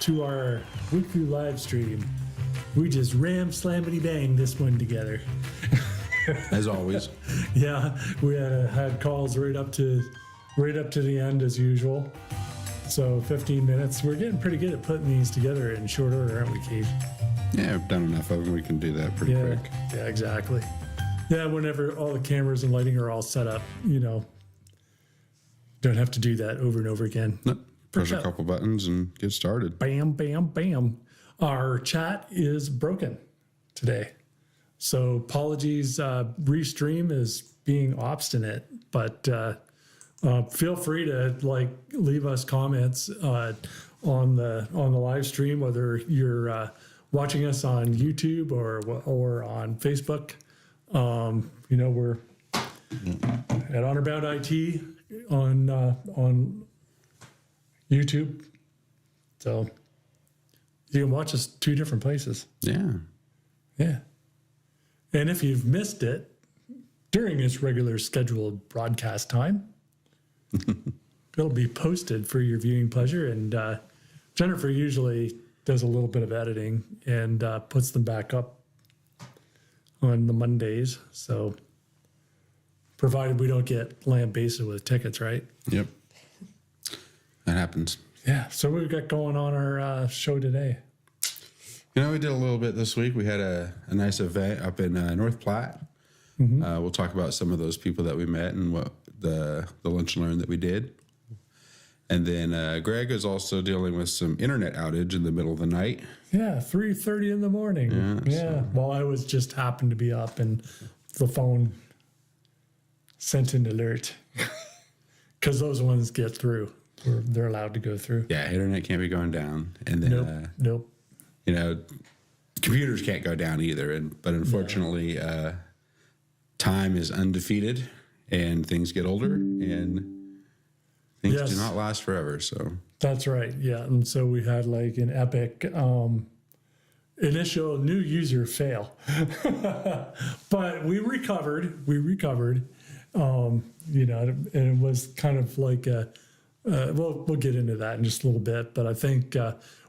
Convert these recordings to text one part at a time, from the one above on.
to our weekly live stream. We just slamity bang this one together. As always. Yeah, we had calls right up to the end as usual. So 15 minutes. We're getting pretty good at putting these together in short order, aren't we, Keith? Yeah, we've done enough of them. We can do that pretty quick. Yeah, exactly. Yeah, whenever all the cameras and lighting are all set up, don't have to do that over and over again. No, press a couple buttons and get started. Bam, bam, bam. Our chat is broken today. So apologies, Restream is being obstinate, but feel free to leave us comments on the live stream, whether you're watching us on YouTube or on Facebook. We're at Honorbound IT on YouTube, so you can watch us two different places. Yeah. And if you've missed it during its regular scheduled broadcast time, it'll be posted for your viewing pleasure. And Jennifer usually does a little bit of editing and puts them back up on the Mondays. So provided we don't get lambasted with tickets, right? Yep. That happens. Yeah. So what we got going on our show today? We did a little bit this week. We had a nice event up in North Platte. Mm-hmm. We'll talk about some of those people that we met and what the lunch and learn that we did. And then Greg is also dealing with some internet outage in the middle of the night. Yeah, 3:30 in the morning. Yeah. So. Well, I was just happened to be up and the phone sent an alert because those ones get through. They're allowed to go through. Yeah, internet can't be going down. And then Nope. Computers can't go down either. But unfortunately, time is undefeated and things get older and things do not last forever. So that's right. Yeah. And so we had an epic initial new user fail, but we recovered, and it was kind of like we'll get into that in just a little bit, but I think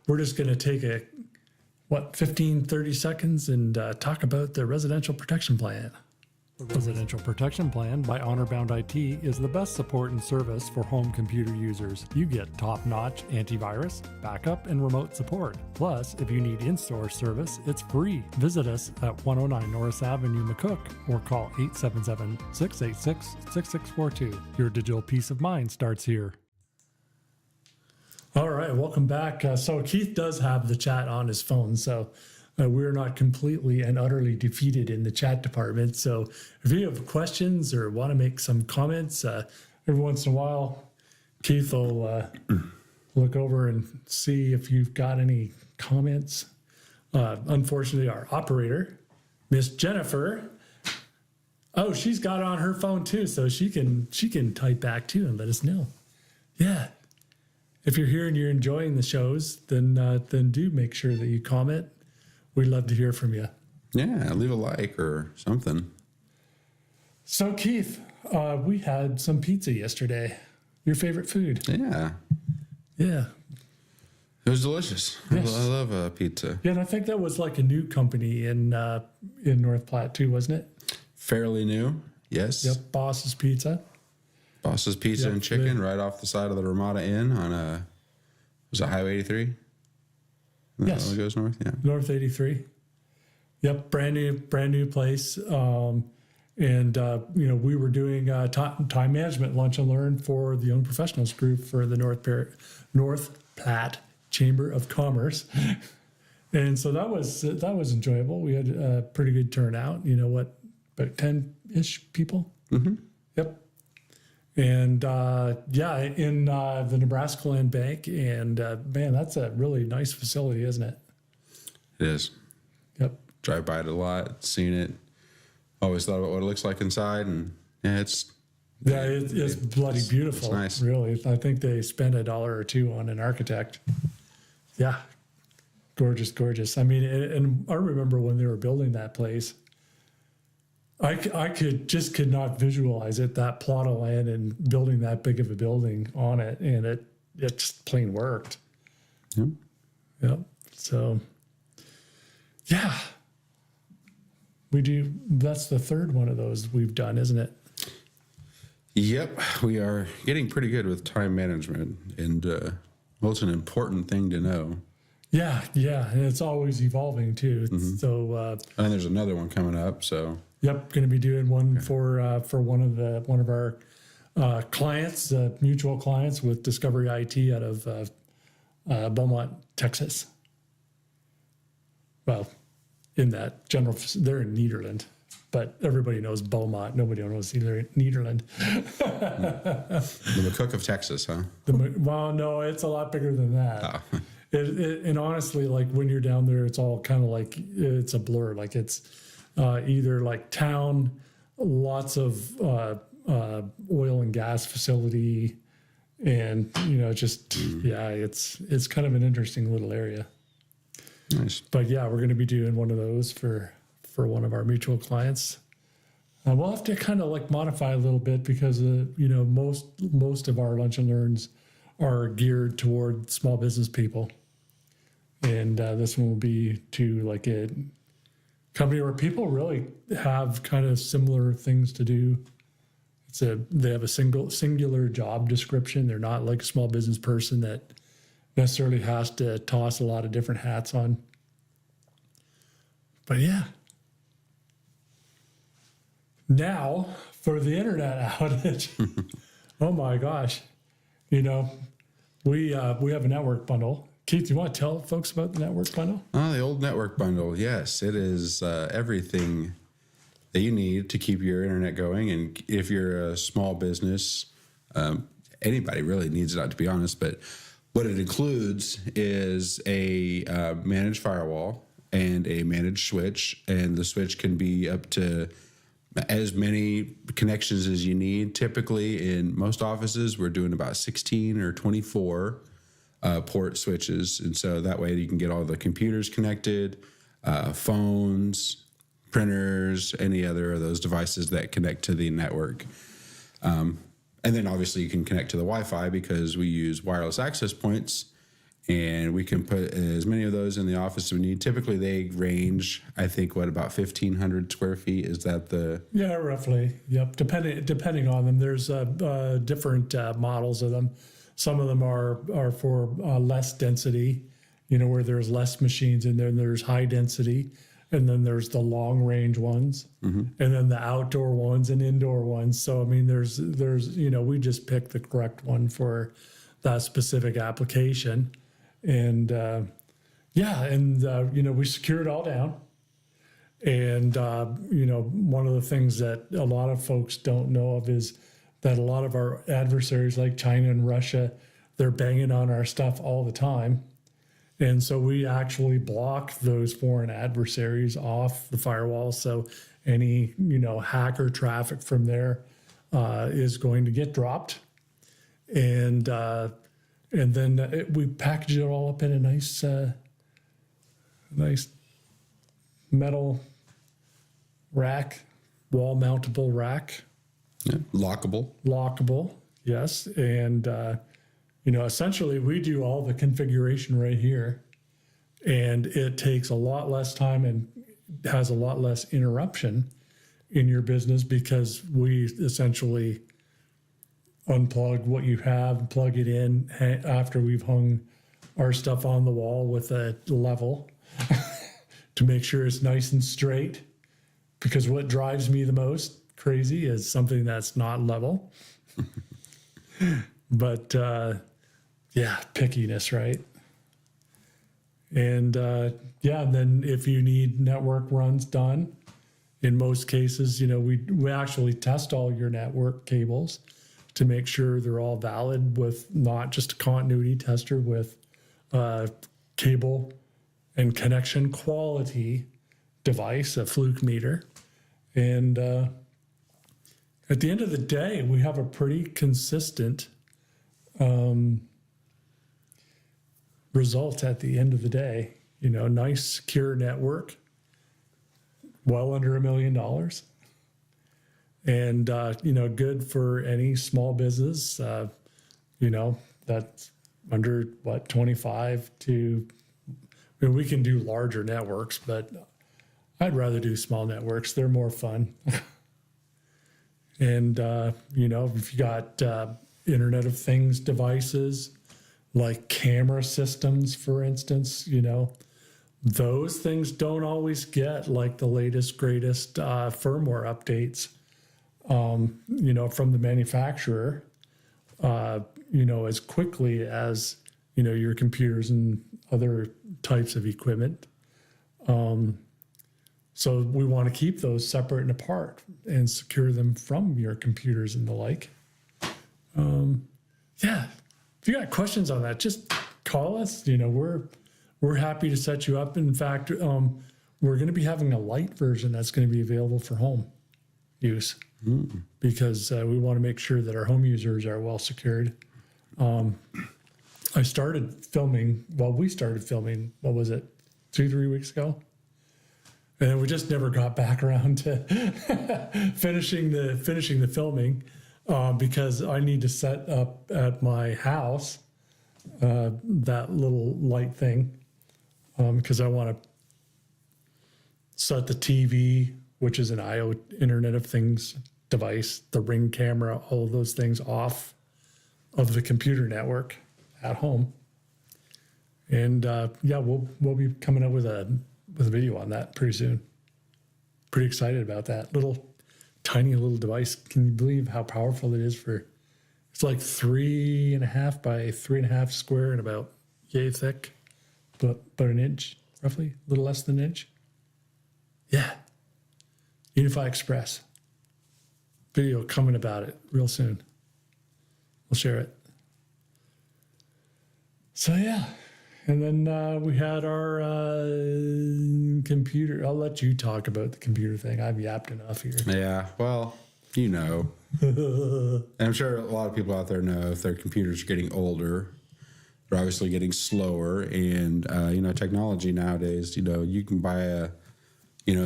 we're just going to take 15-30 seconds and talk about the Residential Protection Plan. The Residential Protection Plan by Honorbound IT is the best support and service for home computer users. You get top-notch antivirus, backup, and remote support. Plus, if you need in-store service, it's free. Visit us at 109 Norris Avenue, McCook, or call 877-686-6642. Your digital peace of mind starts here. All right, welcome back. So Keith does have the chat on his phone, so we're not completely and utterly defeated in the chat department. So if you have questions or want to make some comments, every once in a while, Keith will look over and see if you've got any comments. Unfortunately, our operator, Miss Jennifer, she's got it on her phone too, so she can type back too and let us know. Yeah. If you're here and you're enjoying the shows, then do make sure that you comment. We'd love to hear from you. Yeah, leave a like or something. So, Keith, we had some pizza yesterday. Your favorite food? Yeah. Yeah. It was delicious. Yes. I love pizza. Yeah, and I think that was a new company in North Platte too, wasn't it? Fairly new. Yes. Yep. Boss's Pizza. Boss's Pizza and Chicken right off the side of the Ramada Inn on was it Highway 83? Yes. That goes north, yeah. North 83. Yep, brand new place. We were doing time management lunch and learn for the Young Professionals group for the North Platte Chamber of Commerce. And so that was enjoyable. We had a pretty good turnout. About 10-ish people. Mm-hmm. Yep. And in the Nebraska Land Bank, and man, that's a really nice facility, isn't it? It is. Yep. Drive by it a lot, seen it. Always thought about what it looks like inside, and it's bloody beautiful. It's nice, really. I think they spent $1 or $2 on an architect. Yeah, gorgeous. I mean, and I remember when they were building that place. I could not visualize it, that plot of land and building that big of a building on it, and it just plain worked. Yep. Yep. So, yeah, we do. That's the third one of those we've done, isn't it? Yep, we are getting pretty good with time management, and well, it's an important thing to know. Yeah, and it's always evolving too. So, And there's another one coming up, so yep, going to be doing one for one of our clients, mutual clients with Discovery IT out of Beaumont, Texas. Well, in that general, they're in Nederland, but everybody knows Beaumont. Nobody knows Nederland. the McCook of Texas, huh? Well, no, it's a lot bigger than that. Oh. And honestly, like when you're down there, it's all kind of like it's a blur. Like it's either like town, lots of oil and gas facility, and just it's kind of an interesting little area. Nice. But yeah, we're going to be doing one of those for one of our mutual clients. We'll have to kind of like modify a little bit because most of our lunch and learns are geared toward small business people, and this one will be to like a company where people really have kind of similar things to do. They have a singular job description. They're not like a small business person that necessarily has to toss a lot of different hats on. But yeah. Now for the internet outage. Oh my gosh. We have a network bundle. Keith, do you want to tell folks about the network bundle? Oh, the old network bundle. Yes, it is everything that you need to keep your internet going. And if you're a small business, anybody really needs it, to be honest. But what it includes is a managed firewall and a managed switch. And the switch can be up to as many connections as you need. Typically, in most offices, we're doing about 16 or 24 port switches. And so that way you can get all the computers connected, phones, printers, any other of those devices that connect to the network. And then obviously you can connect to the Wi-Fi because we use wireless access points, and we can put as many of those in the office as we need. Typically they range, I think, about 1,500 square feet? Is that the... Yeah, roughly. Yep. Depending on them. There's different models of them. Some of them are for less density, where there's less machines in there, and there's high density. And then there's the long range ones, and then the outdoor ones and indoor ones. So, I mean, there's we just picked the correct one for that specific application. And we secure it all down. And, one of the things that a lot of folks don't know of is that a lot of our adversaries like China and Russia, they're banging on our stuff all the time. And so we actually block those foreign adversaries off the firewall. So any, hacker traffic from there is going to get dropped. And then we package it all up in a nice metal rack, wall mountable rack. Yeah, lockable. Yes. And, essentially we do all the configuration right here, and it takes a lot less time and has a lot less interruption in your business because we essentially unplug what you have, plug it in after we've hung our stuff on the wall with a level to make sure it's nice and straight. Because what drives me the most crazy is something that's not level. But, pickiness, right? And then if you need network runs done, in most cases, we actually test all your network cables to make sure they're all valid with not just a continuity tester, with cable and connection quality device, a fluke meter. And at the end of the day, we have a pretty consistent result at the end of the day. Nice, secure network, well under $1 million. And, good for any small business, that's under 25 to I mean, we can do larger networks, but I'd rather do small networks. They're more fun. And, if you got Internet of Things devices, like camera systems, for instance, those things don't always get like the latest, greatest firmware updates, from the manufacturer, as quickly as, your computers and other types of equipment. So we want to keep those separate and apart and secure them from your computers and the like. Yeah, if you got questions on that, just call us. We're happy to set you up. In fact, we're going to be having a light version that's going to be available for home use because we want to make sure that our home users are well secured. We started filming, what was it, 2-3 weeks ago? And we just never got back around to finishing the filming because I need to set up at my house that little light thing because I want to set the TV, which is an Internet of Things device, the Ring camera, all of those things off of the computer network at home. And we'll be coming up with a video on that pretty soon. Pretty excited about that tiny little device. Can you believe how powerful it is? It's like 3.5 by 3.5 square and about yay thick, but an inch roughly, a little less than an inch. Yeah. Unify Express. Video coming about it real soon. We'll share it. So yeah. And then we had our computer. I'll let you talk about the computer thing. I've yapped enough here. Yeah, well, And I'm sure a lot of people out there know if their computers are getting older, they're obviously getting slower. And, technology nowadays, you can buy a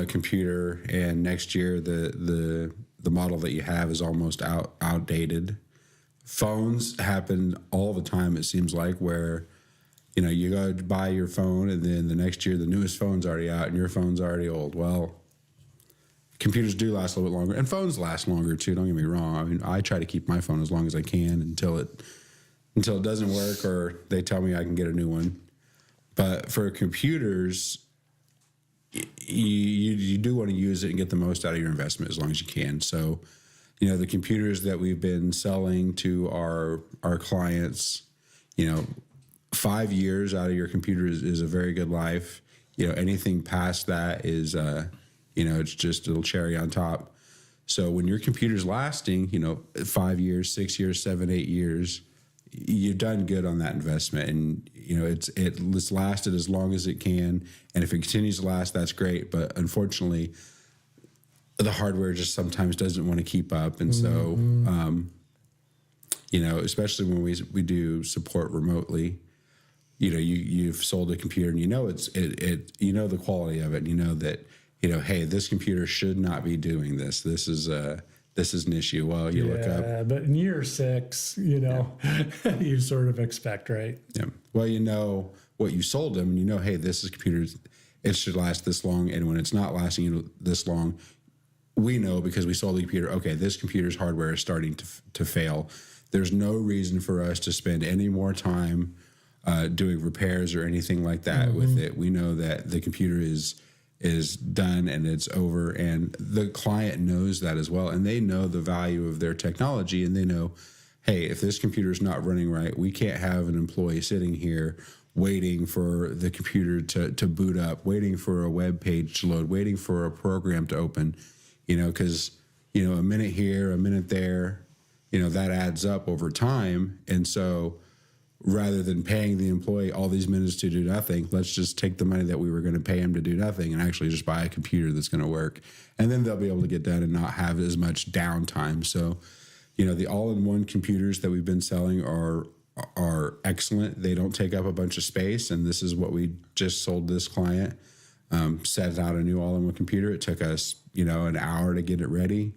computer and next year the model that you have is almost outdated. Phones happen all the time, it seems like, where you go to buy your phone and then the next year the newest phone's already out and your phone's already old. Well, computers do last a little bit longer and phones last longer too. Don't get me wrong. I mean, I try to keep my phone as long as I can until it doesn't work or they tell me I can get a new one. But for computers, you do want to use it and get the most out of your investment as long as you can. So, the computers that we've been selling to our clients, 5 years out of your computer is a very good life. Anything past that is, it's just a little cherry on top. So when your computer's lasting, 5 years, 6 years, 7, 8 years, you've done good on that investment. And, it's lasted as long as it can. And if it continues to last, that's great. But unfortunately, the hardware just sometimes doesn't want to keep up. And so, especially when we do support remotely, you've sold a computer and the quality of it, and that, hey, this computer should not be doing this. This is an issue. Well, you look up. Yeah, but in year 6, you sort of expect, right? Yeah. Well, what you sold them, and hey, this is computers, it should last this long. And when it's not lasting this long, we know because we sold the computer, okay, this computer's hardware is starting to fail. There's no reason for us to spend any more time doing repairs or anything like that with it. We know that the computer is done and it's over, and the client knows that as well, and they know the value of their technology, and they know, hey, if this computer is not running right, we can't have an employee sitting here waiting for the computer to boot up, waiting for a web page to load, waiting for a program to open, because a minute here, a minute there, that adds up over time. And so rather than paying the employee all these minutes to do nothing, let's just take the money that we were going to pay him to do nothing and actually just buy a computer that's going to work. And then they'll be able to get done and not have as much downtime. So, the all-in-one computers that we've been selling are excellent. They don't take up a bunch of space. And this is what we just sold this client. Set out a new all-in-one computer. It took us, an hour to get it ready.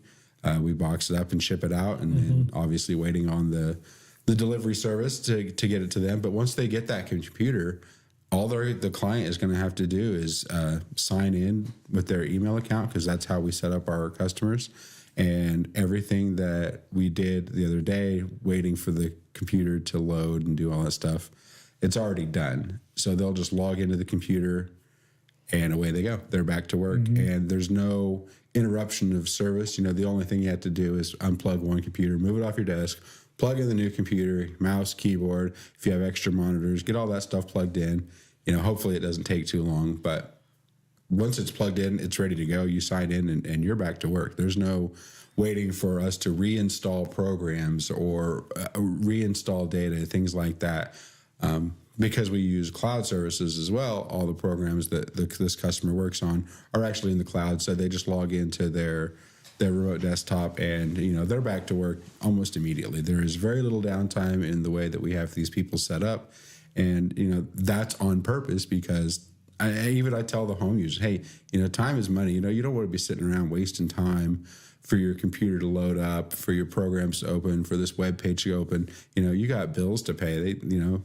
We box it up and ship it out, and then obviously waiting on the delivery service to get it to them. But once they get that computer, all the client is going to have to do is sign in with their email account, because that's how we set up our customers. And everything that we did the other day, waiting for the computer to load and do all that stuff, it's already done. So they'll just log into the computer and away they go. They're back to work. And there's no interruption of service. The only thing you have to do is unplug one computer, move it off your desk, plug in the new computer, mouse, keyboard. If you have extra monitors, get all that stuff plugged in. Hopefully it doesn't take too long, but once it's plugged in, it's ready to go. You sign in and you're back to work. There's no waiting for us to reinstall programs or reinstall data, things like that. Because we use cloud services as well, all the programs that this customer works on are actually in the cloud. So they just log into their remote desktop and, they're back to work almost immediately. There is very little downtime in the way that we have these people set up. And, that's on purpose, because I tell the home users, hey, time is money. You don't want to be sitting around wasting time for your computer to load up, for your programs to open, for this web page to open. You got bills to pay.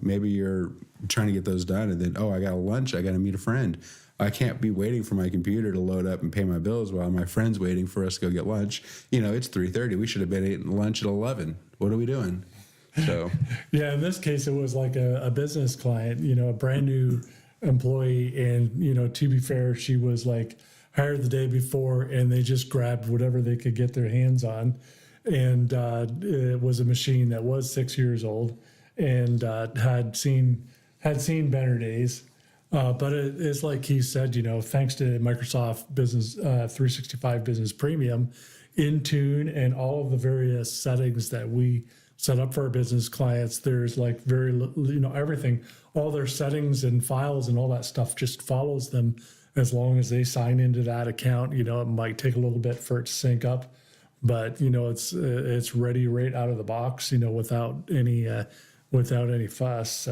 Maybe you're trying to get those done, and then, I got a lunch, I got to meet a friend. I can't be waiting for my computer to load up and pay my bills while my friend's waiting for us to go get lunch. It's 3:30. We should have been eating lunch at 11. What are we doing? So yeah, in this case, it was like a business client, a brand new employee. And, to be fair, she was like hired the day before, and they just grabbed whatever they could get their hands on. And it was a machine that was 6 years old and had seen better days. But it's like he said, thanks to Microsoft Business 365 Business Premium, Intune, and all of the various settings that we set up for our business clients, there's like everything, all their settings and files and all that stuff just follows them as long as they sign into that account. It might take a little bit for it to sync up, but it's ready right out of the box, without any fuss.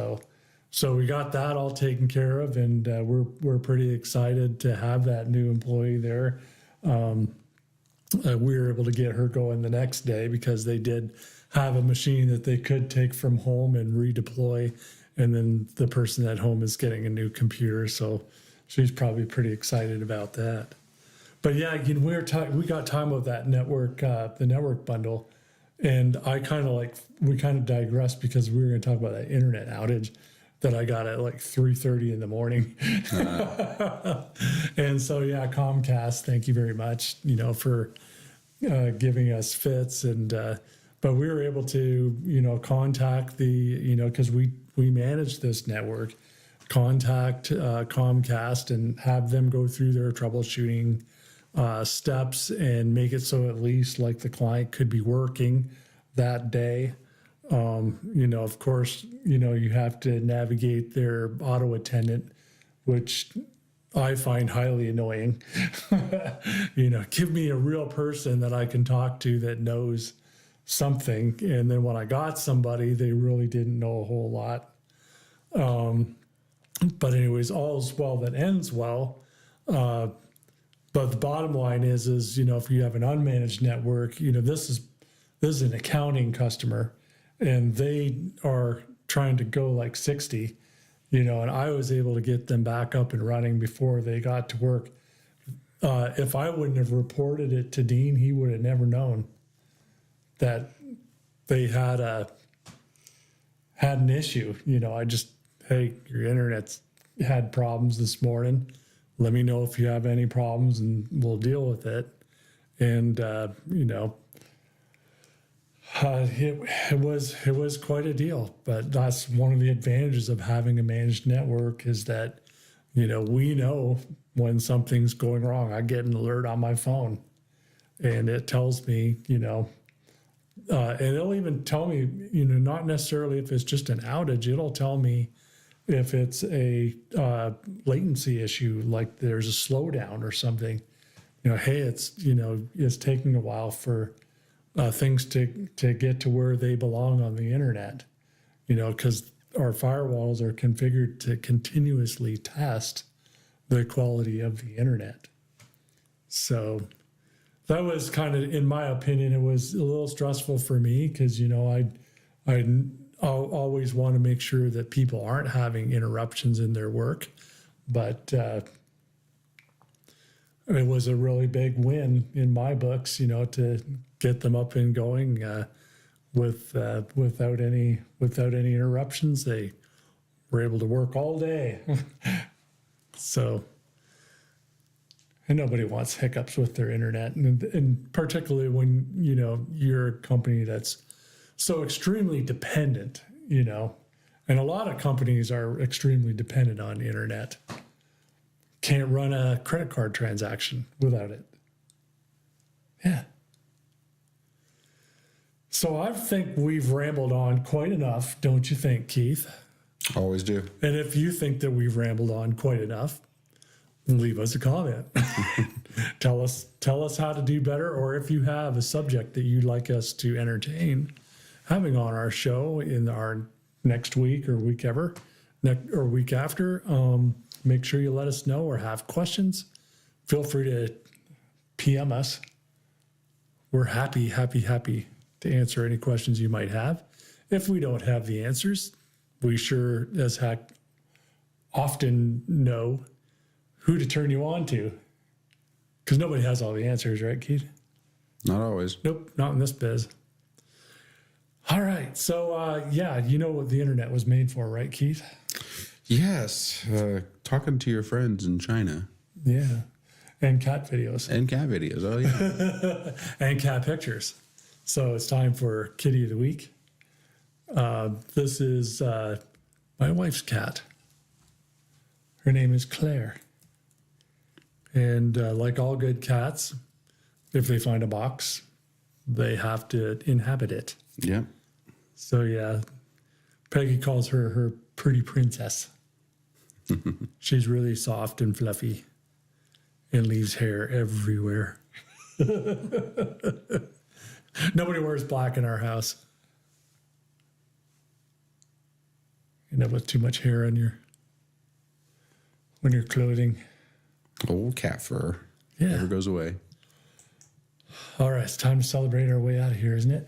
So we got that all taken care of, and we're pretty excited to have that new employee there. We were able to get her going the next day because they did have a machine that they could take from home and redeploy, and then the person at home is getting a new computer, so she's probably pretty excited about that. But yeah, we got time of that network, the network bundle, and we kind of digressed because we were going to talk about that internet outage that I got at like 3:30 in the morning. And so, yeah, Comcast, thank you very much, for giving us fits. And, but we were able to, contact because we manage this network, contact Comcast and have them go through their troubleshooting steps and make it so at least like the client could be working that day. Of course, you have to navigate their auto attendant, which I find highly annoying. Give me a real person that I can talk to that knows something. And then when I got somebody, they really didn't know a whole lot. But anyways, all's well that ends well. But the bottom line is, if you have an unmanaged network, this is an accounting customer, and they are trying to go like 60, and I was able to get them back up and running before they got to work. If I wouldn't have reported it to Dean, he would have never known that they had an issue. I just, hey, your internet's had problems this morning. Let me know if you have any problems and we'll deal with it. And, it was quite a deal, but that's one of the advantages of having a managed network is that, we know when something's going wrong. I get an alert on my phone and it tells me, and it'll even tell me, not necessarily if it's just an outage, it'll tell me if it's a latency issue, like there's a slowdown or something, hey, it's taking a while for things to get to where they belong on the internet, because our firewalls are configured to continuously test the quality of the internet. So that was kind of, in my opinion, it was a little stressful for me because, always want to make sure that people aren't having interruptions in their work. But it was a really big win in my books, to get them up and going without any interruptions. They were able to work all day. So, and nobody wants hiccups with their internet, and particularly when you're a company that's so extremely dependent, and a lot of companies are extremely dependent on internet. Can't run a credit card transaction without it. Yeah. So I think we've rambled on quite enough, don't you think, Keith? Always do. And if you think that we've rambled on quite enough, leave us a comment. Tell us how to do better, or if you have a subject that you'd like us to entertain having on our show in our next week or week after. Make sure you let us know, or have questions. Feel free to PM us. We're happy to answer any questions you might have. If we don't have the answers, we sure as heck often know who to turn you on to. Because nobody has all the answers, right, Keith? Not always. Nope, not in this biz. All right. So, you know what the internet was made for, right, Keith? Yes. Talking to your friends in China. Yeah. And cat videos. And cat videos. Oh, yeah. And cat pictures. So it's time for Kitty of the Week. This is my wife's cat. Her name is Claire. And like all good cats, if they find a box, they have to inhabit it. Yep. So, yeah, Peggy calls her her pretty princess. She's really soft and fluffy and leaves hair everywhere. Nobody wears black in our house. You end up with too much hair on your clothing. Old cat fur. Yeah. Never goes away. All right, it's time to celebrate our way out of here, isn't it?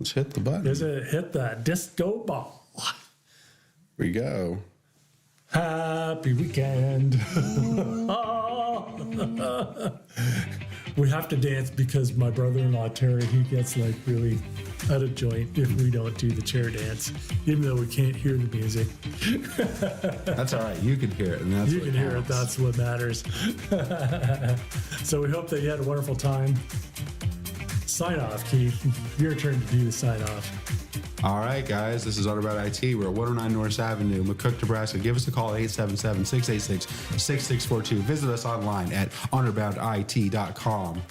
Let's hit the button. Is it hit that disco ball? Here we go. Happy weekend. We have to dance because my brother-in-law, Terry, he gets like really out of joint if we don't do the chair dance, even though we can't hear the music. That's all right. You can hear it. And that's You what can hear it. counts. That's what matters. So we hope that you had a wonderful time. Sign off, Keith. Your turn to do the sign off. All right, guys. This is Underbound IT. We're at 109 North Avenue, McCook, Nebraska. Give us a call at 877-686-6642. Visit us online at underboundit.com.